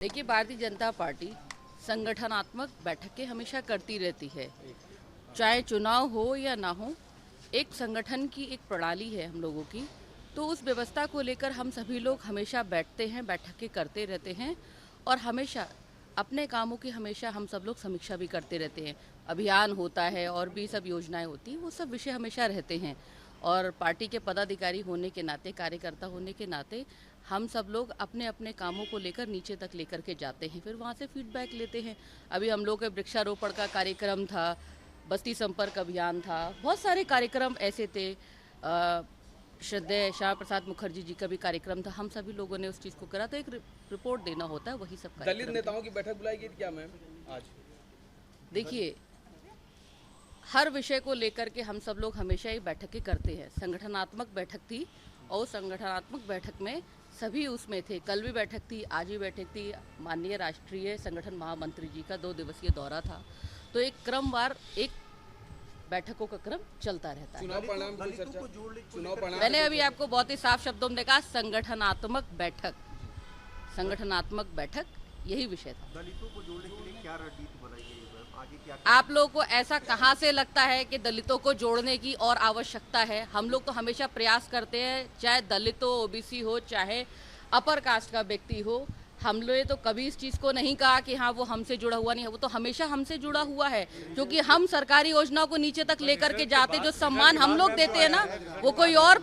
देखिए, भारतीय जनता पार्टी संगठनात्मक बैठकें हमेशा करती रहती है, चाहे चुनाव हो या ना हो। एक संगठन की एक प्रणाली है हम लोगों की, तो उस व्यवस्था को लेकर हम सभी लोग हमेशा बैठते हैं, बैठकें करते रहते हैं और हमेशा अपने कामों की हमेशा हम सब लोग समीक्षा भी करते रहते हैं। अभियान होता है और भी सब योजनाएं होती हैं, वो सब विषय हमेशा रहते हैं। और पार्टी के पदाधिकारी होने के नाते, कार्यकर्ता होने के नाते हम सब लोग अपने अपने कामों को लेकर नीचे तक लेकर के जाते हैं, फिर वहाँ से फीडबैक लेते हैं। अभी हम लोग के वृक्षारोपण का कार्यक्रम था, बस्ती संपर्क अभियान था, बहुत सारे कार्यक्रम ऐसे थे। श्रद्धेय श्यामा प्रसाद मुखर्जी जी का भी कार्यक्रम था, हम सभी लोगों ने उस चीज़ को करा। तो एक रिपोर्ट देना होता है, वही सब दलित नेताओं की बैठक बुलाई गई थी क्या मैम आज? देखिए, हर विषय को लेकर के हम सब लोग हमेशा ही बैठकें करते हैं। संगठनात्मक बैठक थी और संगठनात्मक बैठक में सभी उसमें थे। कल भी बैठक थी, आज भी बैठक थी। माननीय राष्ट्रीय संगठन महामंत्री जी का 2 दिवसीय दौरा था, तो एक क्रमवार एक बैठकों का क्रम चलता रहता है। चुनाव परिणाम मैंने अभी आपको बहुत ही साफ शब्दों में कहा, संगठनात्मक बैठक, संगठनात्मक बैठक यही विषय था। दलितों को जोड़ने के लिए क्या रणनीति बनाई गई है? आगे क्या आप लोगों को ऐसा कहाँ से लगता है कि दलितों को जोड़ने की और आवश्यकता है? हम लोग तो हमेशा प्रयास करते हैं, चाहे दलित हो, ओबीसी हो, चाहे अपर कास्ट का व्यक्ति हो। हम लोग तो कभी इस चीज़ को नहीं कहा कि हाँ वो हमसे जुड़ा हुआ नहीं है, वो तो हमेशा हमसे जुड़ा हुआ है, क्योंकि हम सरकारी योजनाओं को नीचे तक लेकर के जाते। जो सम्मान हम लोग देते हैं ना, वो कोई और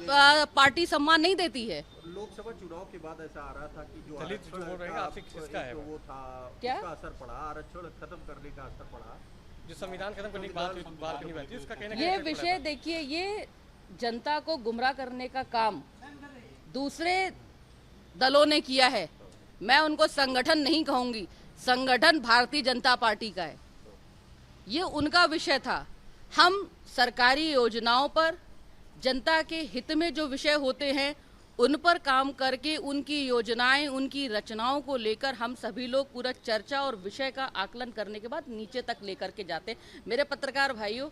पार्टी सम्मान नहीं देती है। लोकसभा चुनाव के बाद ऐसा आ रहा था कि जो दलित जो हो रहे हैं, आपसे किसका है वो था, क्या? उसका असर पड़ा, आरक्षण खत्म करने का असर पड़ा, जो संविधान खत्म करने की बात नहीं बनती, उसका कहना ये विषय देखिए, ये जनता को गुमराह करने का काम दूसरे दलों ने किया है। मैं उनको संगठन नहीं कहूंगी, संगठन भारतीय जनता पार्टी का है, ये उनका विषय था। हम सरकारी योजनाओं पर, जनता के हित में जो विषय होते हैं उन पर काम करके, उनकी योजनाएं, उनकी रचनाओं को लेकर हम सभी लोग पूरा चर्चा और विषय का आकलन करने के बाद नीचे तक लेकर के जाते हैं। मेरे पत्रकार भाइयों,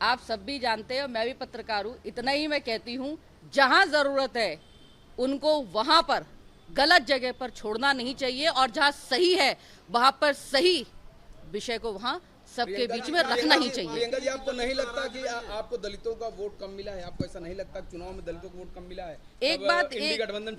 आप सब भी जानते हो, मैं भी पत्रकार हूँ, इतना ही मैं कहती हूँ, जहाँ ज़रूरत है उनको वहाँ पर, गलत जगह पर छोड़ना नहीं चाहिए, और जहाँ सही है वहाँ पर सही विषय को वहाँ सबके बीच में रखना ही चाहिए। प्रियंका जी, आपको नहीं लगता कि आपको दलितों का वोट कम मिला है? आपको ऐसा नहीं लगता चुनाव में दलितों को वोट कम मिला है? एक बात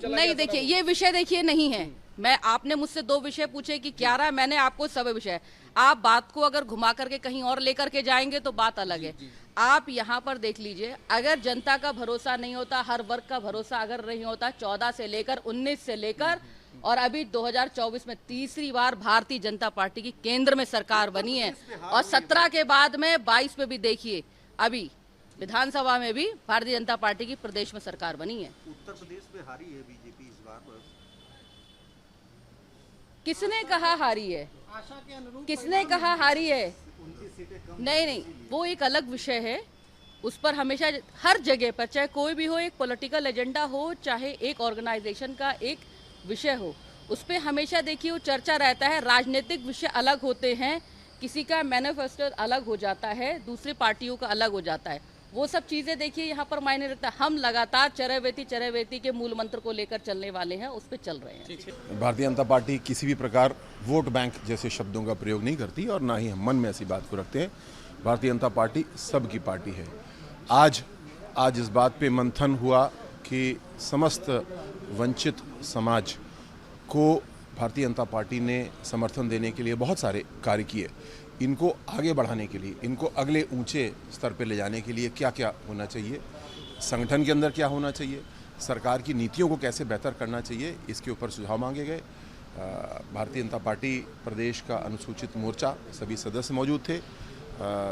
नहीं, देखिए ये विषय देखिए नहीं है। मैं, आपने मुझसे 2 विषय पूछे कि क्या रहा, मैंने आपको सब विषय, आप बात को अगर घुमा करके कहीं और लेकर के जाएंगे तो बात अलग है। आप यहाँ पर देख लीजिए, अगर जनता का भरोसा नहीं होता, हर वर्ग का भरोसा अगर नहीं होता, 14 से लेकर 19 से लेकर और अभी 2024 में तीसरी बार भारतीय जनता पार्टी की केंद्र में सरकार बनी है, और 17 के बाद में 22 में भी देखिए, अभी विधानसभा में भी भारतीय जनता पार्टी की प्रदेश में सरकार बनी है। उत्तर प्रदेश में हारी है बीजेपी इस बार। किसने कहा हारी है? किसने कहा हारी है? नहीं, वो एक अलग विषय है। उस पर हमेशा हर जगह पर, चाहे कोई भी हो, एक पॉलिटिकल एजेंडा हो, चाहे एक ऑर्गेनाइजेशन का एक विषय हो, उस पर हमेशा देखिए वो चर्चा रहता है। राजनीतिक विषय अलग होते हैं, किसी का मैनिफेस्टो अलग हो जाता है, दूसरी पार्टियों का अलग हो जाता है, वो सब चीज़ें देखिए यहाँ पर मायने रखता है। हम लगातार चरैवेती के मूल मंत्र को लेकर चलने वाले हैं, उस पर चल रहे हैं। भारतीय जनता पार्टी किसी भी प्रकार वोट बैंक जैसे शब्दों का प्रयोग नहीं करती और ना ही हम मन में ऐसी बात को रखते हैं। भारतीय जनता पार्टी सबकी पार्टी है। आज इस बात पे मंथन हुआ कि समस्त वंचित समाज को भारतीय जनता पार्टी ने समर्थन देने के लिए बहुत सारे कार्य किए। इनको आगे बढ़ाने के लिए, इनको अगले ऊंचे स्तर पे ले जाने के लिए क्या क्या होना चाहिए, संगठन के अंदर क्या होना चाहिए, सरकार की नीतियों को कैसे बेहतर करना चाहिए, इसके ऊपर सुझाव मांगे गए। भारतीय जनता पार्टी प्रदेश का अनुसूचित मोर्चा सभी सदस्य मौजूद थे,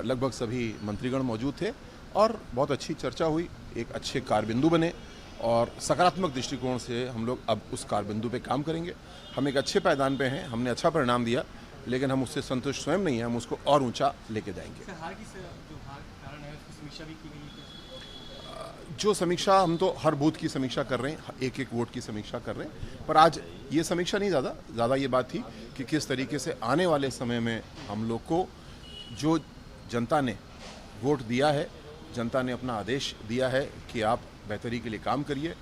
लगभग सभी मंत्रीगण मौजूद थे और बहुत अच्छी चर्चा हुई। एक अच्छे कारबिंदु बने और सकारात्मक दृष्टिकोण से हम लोग अब उस कारबिंदु पे काम करेंगे। हम एक अच्छे पायदान पे हैं, हमने अच्छा परिणाम दिया, लेकिन हम उससे संतुष्ट स्वयं नहीं हैं, हम उसको और ऊंचा लेके जाएंगे। जो समीक्षा, हम तो हर बूथ की समीक्षा कर रहे हैं, एक एक वोट की समीक्षा कर रहे हैं, पर आज ये समीक्षा नहीं, ज़्यादा ये बात थी कि किस तरीके से आने वाले समय में हम लोग को जो जनता ने वोट दिया है, जनता ने अपना आदेश दिया है कि आप बेहतरी के लिए काम करिए,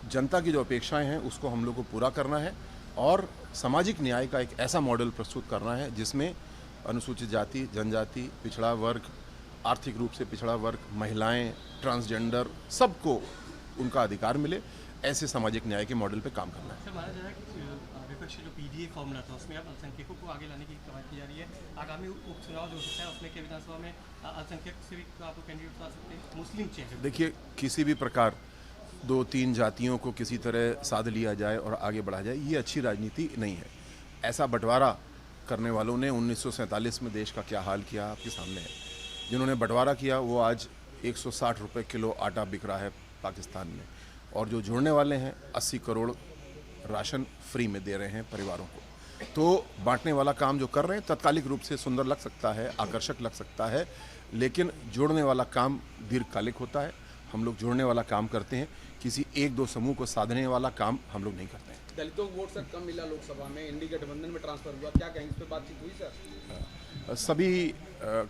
जनता की जो अपेक्षाएं हैं उसको हम लोग को पूरा करना है और सामाजिक न्याय का एक ऐसा मॉडल प्रस्तुत करना है जिसमें अनुसूचित जाति, जनजाति, पिछड़ा वर्ग, आर्थिक रूप से पिछड़ा वर्ग, महिलाएं, ट्रांसजेंडर, सबको उनका अधिकार मिले, ऐसे सामाजिक न्याय के मॉडल पे काम करना है। सर, माना जा रहा है कि विपक्षी जो पीडीए फॉर्मूला था उसमें अब अल्पसंख्यकों को आगे लाने की कवायद की जा रही है। आगामी उपचुनाव जो हो सकता है उसमें के विधानसभा में अल्पसंख्यक से भी आप कैंडिडेट उतार सकते हैं, मुस्लिम चेहरे। देखिए, किसी भी प्रकार 2-3 जातियों को किसी तरह साध लिया जाए और आगे बढ़ा जाए, ये अच्छी राजनीति नहीं है। ऐसा बंटवारा करने वालों ने 1947 में देश का क्या हाल किया आपके सामने है। जिन्होंने बंटवारा किया वो आज 160 रुपये किलो आटा बिक रहा है पाकिस्तान में, और जो जुड़ने वाले हैं 80 करोड़ राशन फ्री में दे रहे हैं परिवारों को। तो बांटने वाला काम जो कर रहे हैं तत्कालिक रूप से सुंदर लग सकता है, आकर्षक लग सकता है, लेकिन जोड़ने वाला काम दीर्घकालिक होता है। हम लोग जोड़ने वाला काम करते हैं, किसी 1-2 समूह को साधने वाला काम हम लोग नहीं करते हैं। दलितों को वोट सर कम मिला लोकसभा में, इंडी गठबंधन में ट्रांसफर हुआ, क्या कहेंगे, इस पर बातचीत हुई सर? सभी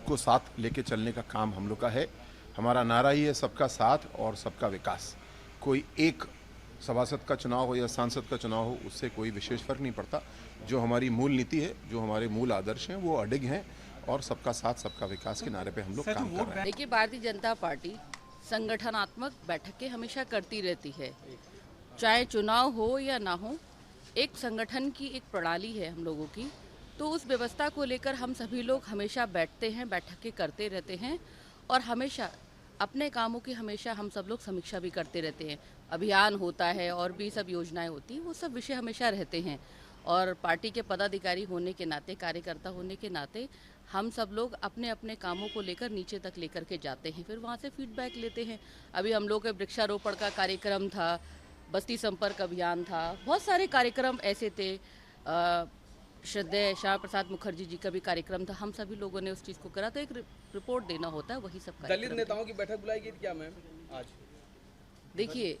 को साथ लेके चलने का काम हम लोग का है। हमारा नारा ही है सबका साथ और सबका विकास। कोई एक सभासद का चुनाव हो या सांसद का चुनाव हो, उससे कोई विशेष फर्क नहीं पड़ता। जो हमारी मूल नीति है, जो हमारे मूल आदर्श हैं, वो अडिग हैं और सबका साथ सबका विकास के नारे पे हम लोग काम कर रहे हैं। देखिए, भारतीय जनता पार्टी संगठनात्मक बैठकें हमेशा करती रहती है, चाहे चुनाव हो या ना हो। एक संगठन की एक प्रणाली है हम लोगों की, तो उस व्यवस्था को लेकर हम सभी लोग हमेशा बैठते हैं, बैठकें करते रहते हैं और हमेशा अपने कामों की हमेशा हम सब लोग समीक्षा भी करते रहते हैं। अभियान होता है और भी सब योजनाएं होती हैं, वो सब विषय हमेशा रहते हैं। और पार्टी के पदाधिकारी होने के नाते, कार्यकर्ता होने के नाते हम सब लोग अपने अपने कामों को लेकर नीचे तक लेकर के जाते हैं, फिर वहाँ से फीडबैक लेते हैं। अभी हम लोग के वृक्षारोपण का कार्यक्रम था, बस्ती संपर्क अभियान था, बहुत सारे कार्यक्रम ऐसे थे। श्रद्धेय श्यामा प्रसाद मुखर्जी जी का भी कार्यक्रम था, हम सभी लोगों ने उस चीज़ को करा। तो एक रिपोर्ट देना होता है, वही सब दलित नेताओं की बैठक बुलाई गई थी क्या मैम आज? देखिए,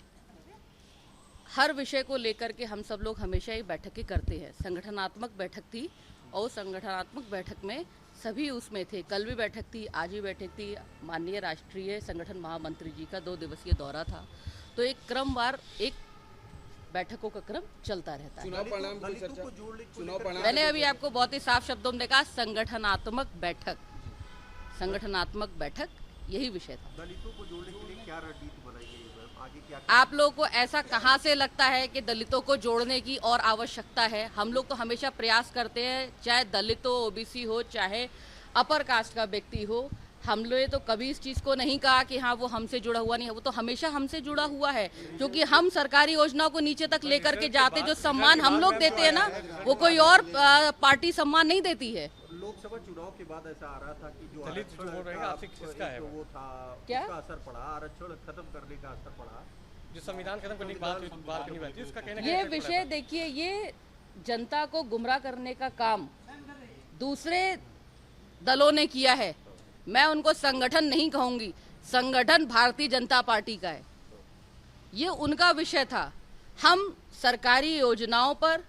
हर विषय को लेकर के हम सब लोग हमेशा ही बैठकें करते हैं। संगठनात्मक बैठक थी और संगठनात्मक बैठक में सभी उसमें थे। कल भी बैठक थी, आज भी बैठक थी। माननीय राष्ट्रीय संगठन महामंत्री जी का 2 दिवसीय दौरा था। तो एक क्रमवार एक बैठकों का क्रम चलता रहता है। चुनाव परिणाम की चर्चा, चुनाव परिणाम मैंने अभी आपको बहुत ही साफ शब्दों में कहा, संगठनात्मक बैठक, संगठनात्मक बैठक, यही विषय था। दलितों को जोड़ने के लिए क्या रणनीति बनाई गई है मैम, आगे क्या? आप लोगों को ऐसा कहाँ से लगता है कि दलितों को जोड़ने की और आवश्यकता है? हम लोग तो हमेशा प्रयास करते हैं, चाहे दलित हो, ओबीसी हो, चाहे अपर कास्ट का व्यक्ति हो। हम लोग तो कभी इस चीज़ को नहीं कहा कि हाँ वो हमसे जुड़ा हुआ नहीं है, वो तो हमेशा हमसे जुड़ा हुआ है, क्योंकि हम सरकारी योजनाओं को नीचे तक लेकर के जाते। जो सम्मान हम लोग देते हैं ना, वो कोई और पार्टी सम्मान नहीं देती है। लोकसभा चुनाव के बाद ऐसा आ रहा था कि जो दलित जो बोल रहे हैं, आपसे किसका है तो वो था, क्या? उसका असर पड़ा, आरक्षण खत्म करने का असर पड़ा। जो संविधान खत्म करने की बात करनी बात थी, उसका कहना ये विषय देखिए, ये जनता को गुमराह करने का काम दूसरे दलों ने किया है। मैं उनको संगठन नहीं कहूंगी, संगठन भारतीय जनता पार्टी का है, ये उनका विषय था। हम सरकारी योजनाओं पर,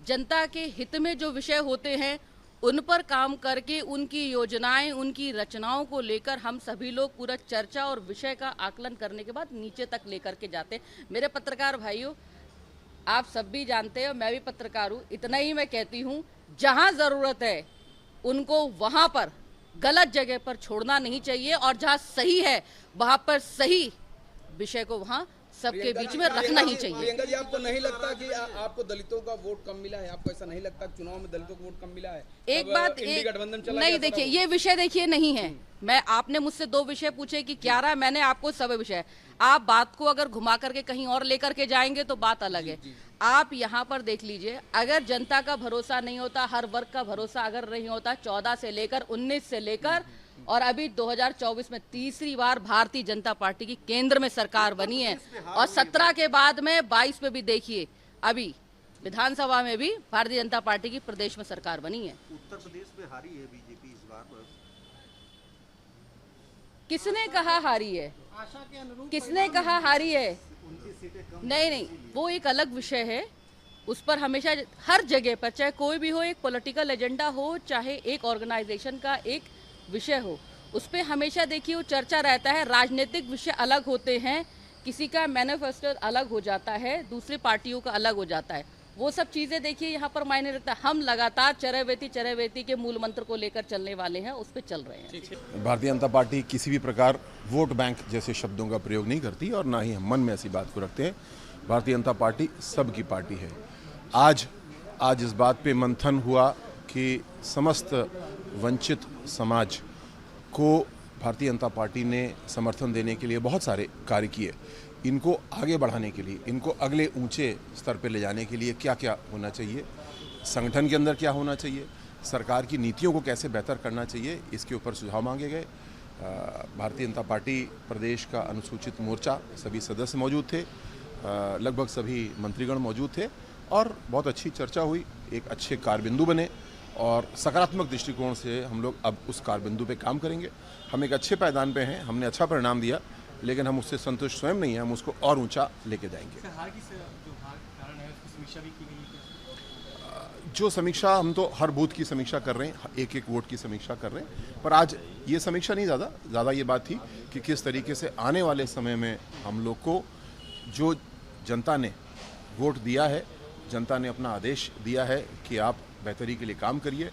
जनता के हित में जो विषय होते हैं उन पर काम करके, उनकी योजनाएं, उनकी रचनाओं को लेकर हम सभी लोग पूरा चर्चा और विषय का आकलन करने के बाद नीचे तक लेकर के जाते। मेरे पत्रकार भाइयों, आप सब भी जानते हो, मैं भी पत्रकार हूँ, इतना ही मैं कहती हूँ, जहाँ ज़रूरत है उनको वहाँ पर, गलत जगह पर छोड़ना नहीं चाहिए, और जहाँ सही है वहाँ पर सही विषय को वहाँ सबके बीच में रखना ही चाहिए। प्रियंका जी, आपको नहीं लगता कि आपको दलितों का वोट कम मिला है? आपको ऐसा नहीं लगता चुनाव में दलितों को वोट कम मिला है? एक बात इंडी गठबंधन चला नहीं, गया देखिए, था, ये विषय देखिए नहीं है। मैं, आपने मुझसे 2 विषय पूछे कि क्या रहा, मैंने आपको सब विषय, आप बात को अगर घुमा करके कहीं और लेकर के जाएंगे तो बात अलग है। आप यहाँ पर देख लीजिए, अगर जनता का भरोसा नहीं होता, हर वर्ग का भरोसा अगर नहीं होता, 14 से लेकर 19 से लेकर और अभी 2024 में तीसरी बार भारतीय जनता पार्टी की केंद्र में सरकार बनी है, और 17 के बाद में 22 में भी देखिए, अभी विधानसभा में भी भारतीय जनता पार्टी की प्रदेश में सरकार बनी है। उत्तर प्रदेश में हारी है बीजेपी इस बार में। किसने कहा हारी है? किसने कहा हारी है? नहीं नहीं, वो एक अलग विषय है। उस पर हमेशा हर जगह पर, चाहे कोई भी हो, एक पॉलिटिकल एजेंडा हो, चाहे एक ऑर्गेनाइजेशन का एक विषय हो, उस पर हमेशा देखिए वो चर्चा रहता है। राजनीतिक विषय अलग होते हैं, किसी का मैनिफेस्टो अलग हो जाता है, दूसरी पार्टियों का अलग हो जाता है। वो सब चीज़ें देखिए यहाँ पर मायने रखता है। हम लगातार चरैवेती के मूल मंत्र को लेकर चलने वाले हैं, उस पर चल रहे हैं। भारतीय जनता पार्टी किसी भी प्रकार वोट बैंक जैसे शब्दों का प्रयोग नहीं करती और ना ही हम मन में ऐसी बात को रखते हैं। भारतीय जनता पार्टी सबकी पार्टी है। आज इस बात पे मंथन हुआ कि समस्त वंचित समाज को भारतीय जनता पार्टी ने समर्थन देने के लिए बहुत सारे कार्य किए। इनको आगे बढ़ाने के लिए, इनको अगले ऊंचे स्तर पे ले जाने के लिए क्या क्या होना चाहिए, संगठन के अंदर क्या होना चाहिए, सरकार की नीतियों को कैसे बेहतर करना चाहिए, इसके ऊपर सुझाव मांगे गए। भारतीय जनता पार्टी प्रदेश का अनुसूचित मोर्चा सभी सदस्य मौजूद थे, लगभग सभी मंत्रीगण मौजूद थे और बहुत अच्छी चर्चा हुई। एक अच्छे कारबिंदु बने और सकारात्मक दृष्टिकोण से हम लोग अब उस कारबिंदु पे काम करेंगे। हम एक अच्छे पायदान पे हैं, हमने अच्छा परिणाम दिया, लेकिन हम उससे संतुष्ट स्वयं नहीं हैं, हम उसको और ऊंचा लेके जाएंगे। सर, हार की जो हार कारण है उसकी समीक्षा भी की गई है? जो समीक्षा, हम तो हर बूथ की समीक्षा कर रहे हैं, एक एक वोट की समीक्षा कर रहे हैं, पर आज ये समीक्षा नहीं, ज़्यादा ये बात थी कि किस तरीके से आने वाले समय में हम लोग को जो जनता ने वोट दिया है, जनता ने अपना आदेश दिया है कि आप बेहतरी के लिए काम करिए,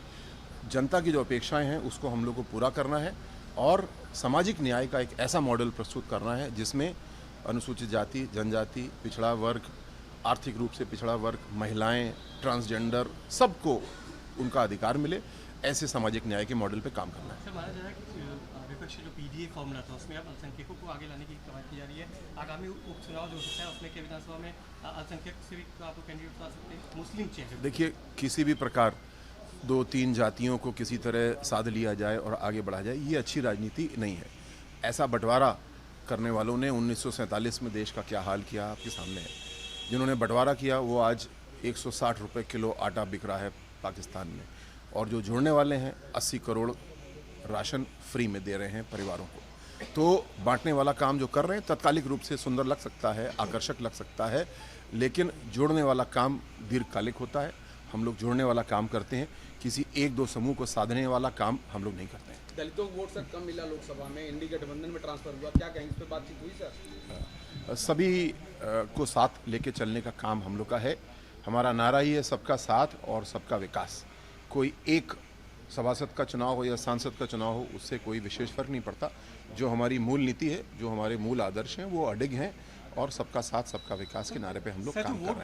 जनता की जो अपेक्षाएं हैं उसको हम लोग को पूरा करना है और सामाजिक न्याय का एक ऐसा मॉडल प्रस्तुत करना है जिसमें अनुसूचित जाति, जनजाति, पिछड़ा वर्ग, आर्थिक रूप से पिछड़ा वर्ग, महिलाएं, ट्रांसजेंडर, सबको उनका अधिकार मिले, ऐसे सामाजिक न्याय के मॉडल पे काम करना है। सर, माना जा रहा है कि विपक्ष जो पीडीए फॉर्मूला था उसमें अब अल्पसंख्यकों को आगे लाने की कवायद की जा रही है। आगामी उपचुनाव जो हो सकता है उसमें क्या विधानसभा में अल्पसंख्यक से भी आप कैंडिडेट आ सकते हैं, मुस्लिम चेहरे? देखिए, किसी भी प्रकार 2-3 जातियों को किसी तरह साध लिया जाए और आगे बढ़ा जाए, ये अच्छी राजनीति नहीं है। ऐसा बंटवारा करने वालों ने 1947 में देश का क्या हाल किया आपके सामने है। जिन्होंने बंटवारा किया वो आज 160 रुपये किलो आटा बिक रहा है पाकिस्तान में, और जो जुड़ने वाले हैं 80 करोड़ राशन फ्री में दे रहे हैं परिवारों को। तो बांटने वाला काम जो कर रहे हैं तत्कालिक रूप से सुंदर लग सकता है, आकर्षक लग सकता है, लेकिन जोड़ने वाला काम दीर्घकालिक होता है। हम लोग जोड़ने वाला काम करते हैं, किसी एक दो समूह को साधने वाला काम हम लोग नहीं करते हैं। दलितों को वोट सर कम मिला लोकसभा में, इंडी गठबंधन में ट्रांसफर हुआ, क्या कहेंगे, इस पर बातचीत हुई सर? सभी को साथ लेके चलने का काम हम लोग का है। हमारा नारा ही है सबका साथ और सबका विकास। कोई एक सभासद का चुनाव हो या सांसद का चुनाव हो, उससे कोई विशेष फर्क नहीं पड़ता। जो हमारी मूल नीति है, जो हमारे मूल आदर्श हैं, वो अडिग हैं और सबका साथ सबका विकास के नारे पे हम लोग काम कर रहे हैं।